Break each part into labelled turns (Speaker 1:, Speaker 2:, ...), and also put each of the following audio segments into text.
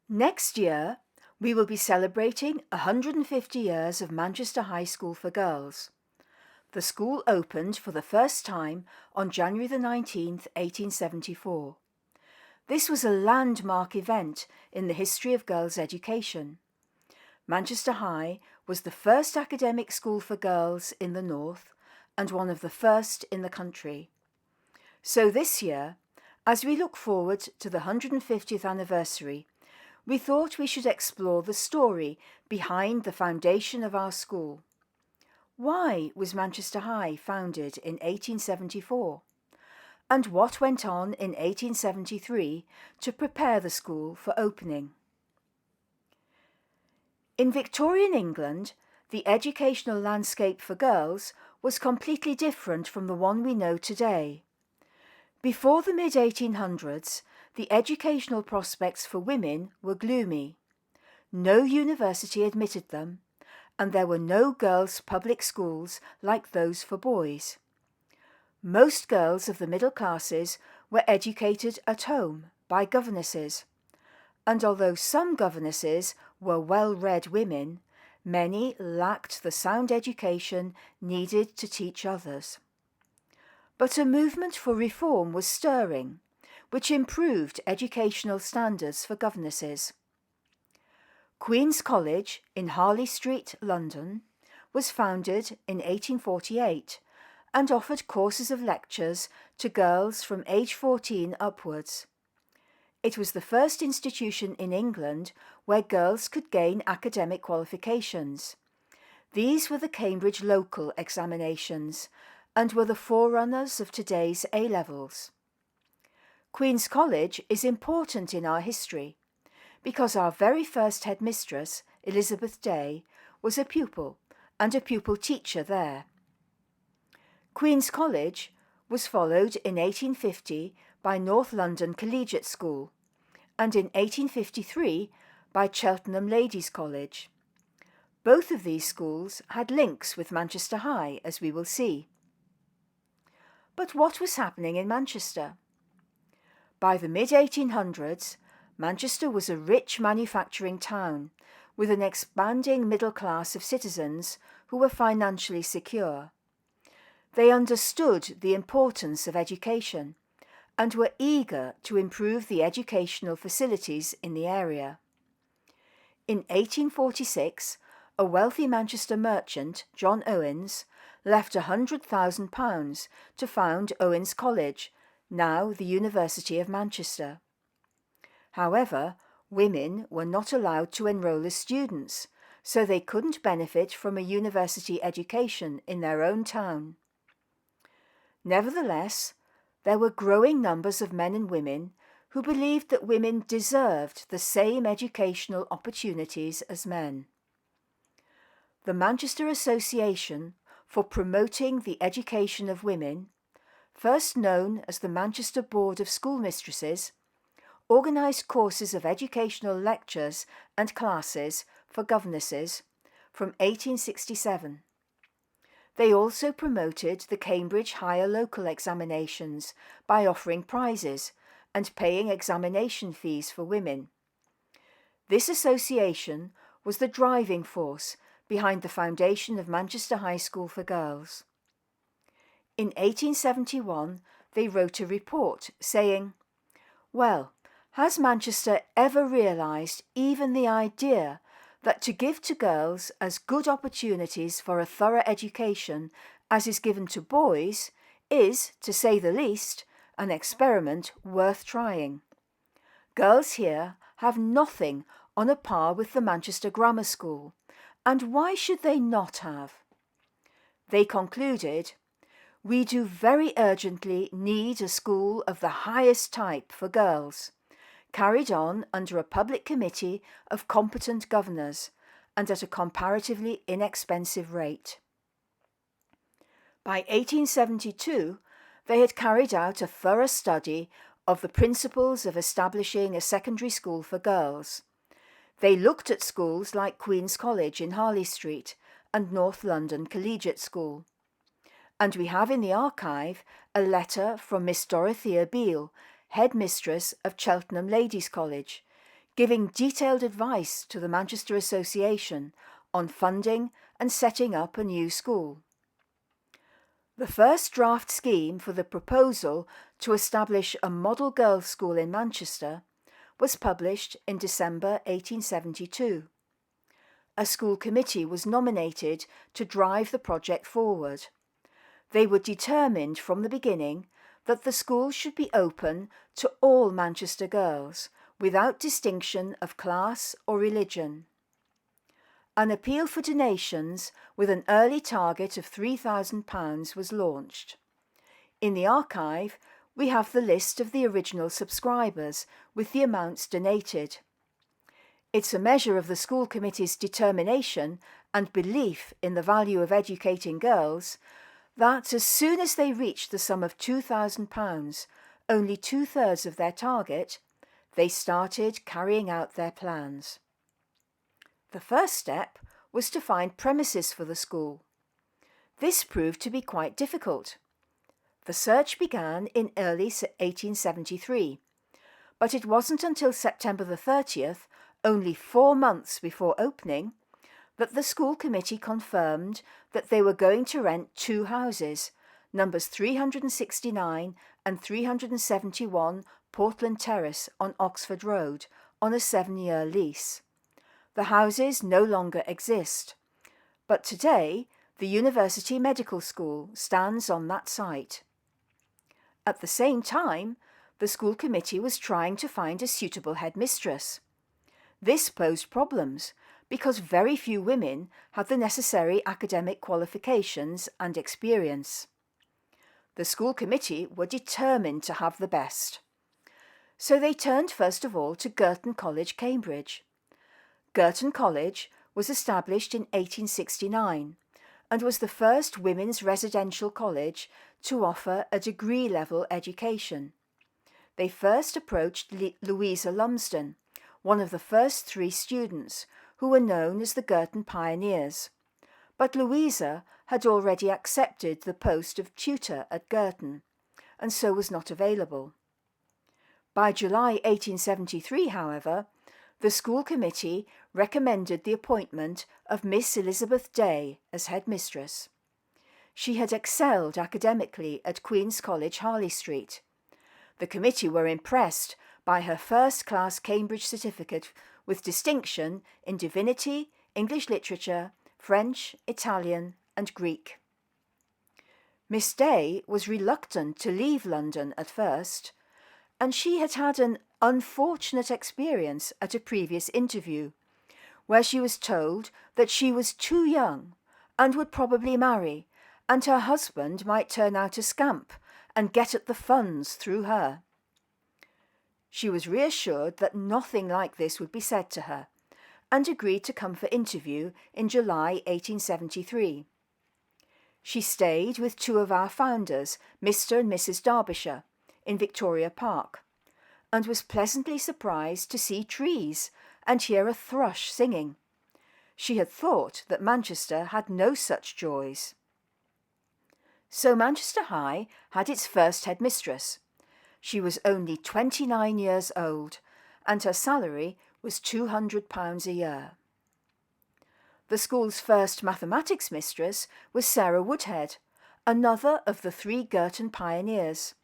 Speaker 1: Next year, we will be celebrating 150 years of Manchester High School for Girls. The school opened for the first time on January the 19th, 1874. This was a landmark event in the history of girls' education. Manchester High was the first academic school for girls in the north and one of the first in the country. So this year, as we look forward to the 150th anniversary, we thought we should explore the story behind the foundation of our school. Why was Manchester High founded in 1874? And what went on in 1873 to prepare the school for opening? In Victorian England, the educational landscape for girls was completely different from the one we know today. Before the mid-1800s, the educational prospects for women were gloomy. No university admitted them, and there were no girls' public schools like those for boys. Most girls of the middle classes were educated at home by governesses, and although some governesses were well-read women, many lacked the sound education needed to teach others. But a movement for reform was stirring, which improved educational standards for governesses. Queen's College in Harley Street, London, was founded in 1848 and offered courses of lectures to girls from age 14 upwards. It was the first institution in England where girls could gain academic qualifications. These were the Cambridge local examinations and were the forerunners of today's A-levels. Queen's College is important in our history because our very first headmistress, Elizabeth Day, was a pupil and a pupil teacher there. Queen's College was followed in 1850 by North London Collegiate School and in 1853 by Cheltenham Ladies' College. Both of these schools had links with Manchester High, as we will see. But what was happening in Manchester? By the mid-1800s, Manchester was a rich manufacturing town with an expanding middle class of citizens who were financially secure. They understood the importance of education and were eager to improve the educational facilities in the area. In 1846, a wealthy Manchester merchant, John Owens, left £100,000 to found Owens College, now the University of Manchester. However, women were not allowed to enrol as students, so they couldn't benefit from a university education in their own town. Nevertheless, there were growing numbers of men and women who believed that women deserved the same educational opportunities as men. The Manchester Association for Promoting the Education of Women, first known as the Manchester Board of Schoolmistresses, organised courses of educational lectures and classes for governesses from 1867. They also promoted the Cambridge Higher Local Examinations by offering prizes and paying examination fees for women. This association was the driving force behind the foundation of Manchester High School for Girls. In 1871, they wrote a report saying, "Well, has Manchester ever realised even the idea that to give to girls as good opportunities for a thorough education as is given to boys is, to say the least, an experiment worth trying? Girls here have nothing on a par with the Manchester Grammar School, and why should they not have?" They concluded, "We do very urgently need a school of the highest type for girls, carried on under a public committee of competent governors and at a comparatively inexpensive rate." By 1872, they had carried out a thorough study of the principles of establishing a secondary school for girls. They looked at schools like Queen's College in Harley Street and North London Collegiate School. And we have in the archive a letter from Miss Dorothea Beale, headmistress of Cheltenham Ladies' College, giving detailed advice to the Manchester Association on funding and setting up a new school. The first draft scheme for the proposal to establish a model girls' school in Manchester was published in December 1872. A school committee was nominated to drive the project forward. They were determined from the beginning that the school should be open to all Manchester girls, without distinction of class or religion. An appeal for donations with an early target of £3,000 was launched. In the archive, we have the list of the original subscribers with the amounts donated. It's a measure of the school committee's determination and belief in the value of educating girls that as soon as they reached the sum of £2,000, only 2/3 of their target, they started carrying out their plans. The first step was to find premises for the school. This proved to be quite difficult. The search began in early 1873, but it wasn't until September the 30th, only 4 months before opening, that the school committee confirmed that they were going to rent 2 houses, numbers 369 and 371 Portland Terrace on Oxford Road, on a 7-year lease. The houses no longer exist, but today the University Medical School stands on that site. At the same time, the school committee was trying to find a suitable headmistress. This posed problems because very few women had the necessary academic qualifications and experience. The school committee were determined to have the best. So they turned first of all to Girton College, Cambridge. Girton College was established in 1869 and was the first women's residential college to offer a degree-level education. They first approached Louisa Lumsden, one of the first 3 students, who were known as the Girton Pioneers. But Louisa had already accepted the post of tutor at Girton, and so was not available. By July 1873, however, the school committee recommended the appointment of Miss Elizabeth Day as headmistress. She had excelled academically at Queen's College, Harley Street. The committee were impressed by her first-class Cambridge certificate with distinction in divinity, English literature, French, Italian, and Greek. Miss Day was reluctant to leave London at first, and she had had an unfortunate experience at a previous interview, where she was told that she was too young and would probably marry, and her husband might turn out a scamp and get at the funds through her. She was reassured that nothing like this would be said to her, and agreed to come for interview in July 1873. She stayed with 2 of our founders, Mr. and Mrs. Derbyshire, in Victoria Park, and was pleasantly surprised to see trees and hear a thrush singing. She had thought that Manchester had no such joys. So Manchester High had its first headmistress. She was only 29 years old, and her salary was £200 a year. The school's first mathematics mistress was Sarah Woodhead, another of the 3 Girton pioneers.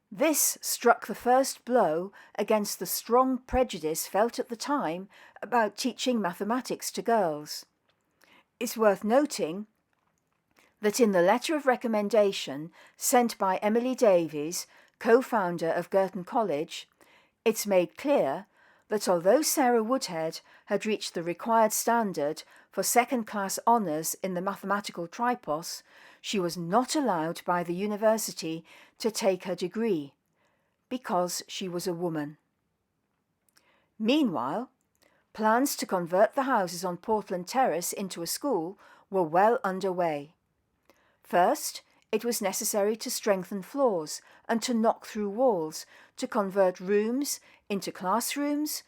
Speaker 1: This struck the first blow against the strong prejudice felt at the time about teaching mathematics to girls. It's worth noting that in the letter of recommendation sent by Emily Davies, co-founder of Girton College, it's made clear that although Sarah Woodhead had reached the required standard for second-class honours in the mathematical tripos, she was not allowed by the university to take her degree, because she was a woman. Meanwhile, plans to convert the houses on Portland Terrace into a school were well underway. First, it was necessary to strengthen floors and to knock through walls to convert rooms into classrooms,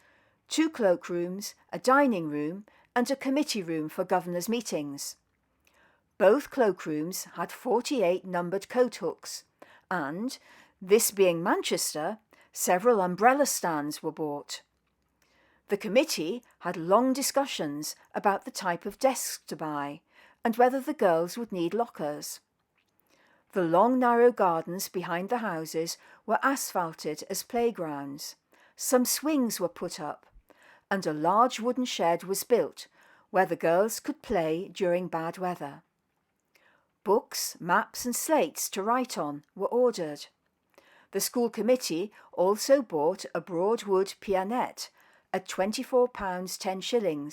Speaker 1: 2 cloakrooms, a dining room, and a committee room for governors' meetings. Both cloakrooms had 48 numbered coat hooks, and, this being Manchester, several umbrella stands were bought. The committee had long discussions about the type of desks to buy and whether the girls would need lockers. The long narrow gardens behind the houses were asphalted as playgrounds. Some swings were put up, and a large wooden shed was built where the girls could play during bad weather. Books, maps and slates to write on were ordered. The school committee also bought a Broadwood pianette at £24 10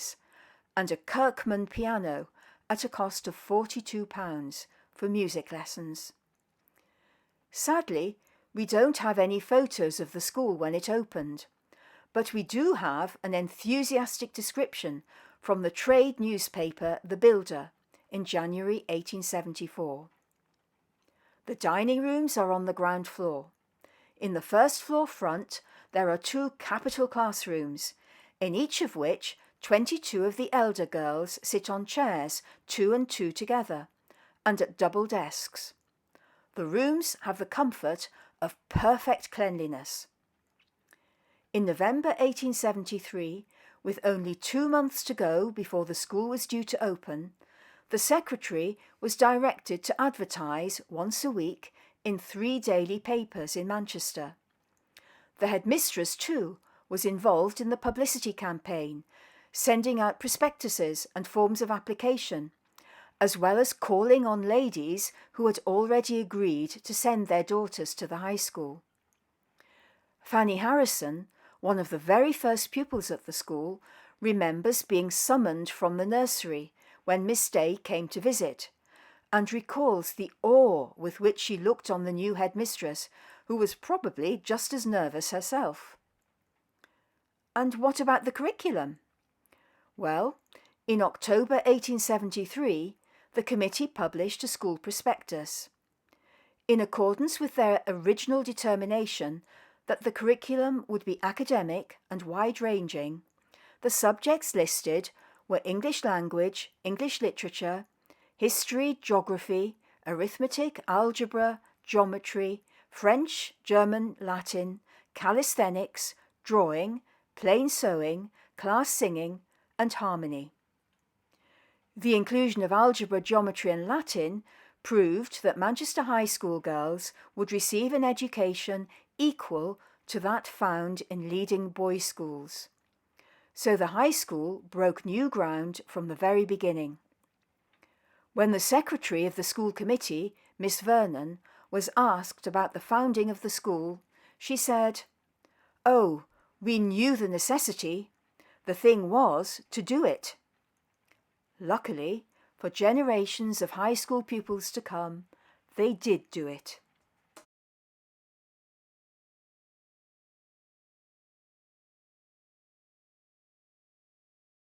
Speaker 1: and a Kirkman piano at a cost of £42 for music lessons. Sadly, we don't have any photos of the school when it opened, but we do have an enthusiastic description from the trade newspaper The Builder in January 1874. The dining rooms are on the ground floor. In the first floor front, there are 2 capital classrooms, in each of which 22 of the elder girls sit on chairs 2 and 2 together, and at double desks. The rooms have the comfort of perfect cleanliness. In November 1873, with only 2 months to go before the school was due to open, the secretary was directed to advertise once a week in 3 daily papers in Manchester. The headmistress, too, was involved in the publicity campaign, sending out prospectuses and forms of application, as well as calling on ladies who had already agreed to send their daughters to the high school. Fanny Harrison, one of the very first pupils at the school, remembers being summoned from the nursery when Miss Day came to visit, and recalls the awe with which she looked on the new headmistress, who was probably just as nervous herself. And what about the curriculum? Well, in October 1873, the committee published a school prospectus. In accordance with their original determination that the curriculum would be academic and wide-ranging, the subjects listed were English language, English literature, history, geography, arithmetic, algebra, geometry, French, German, Latin, calisthenics, drawing, plain sewing, class singing, and harmony. The inclusion of algebra, geometry and Latin proved that Manchester High School girls would receive an education equal to that found in leading boys' schools. So the high school broke new ground from the very beginning. When the secretary of the school committee, Miss Vernon, was asked about the founding of the school, she said, "Oh, we knew the necessity. The thing was to do it." Luckily, for generations of high school pupils to come, they did do it.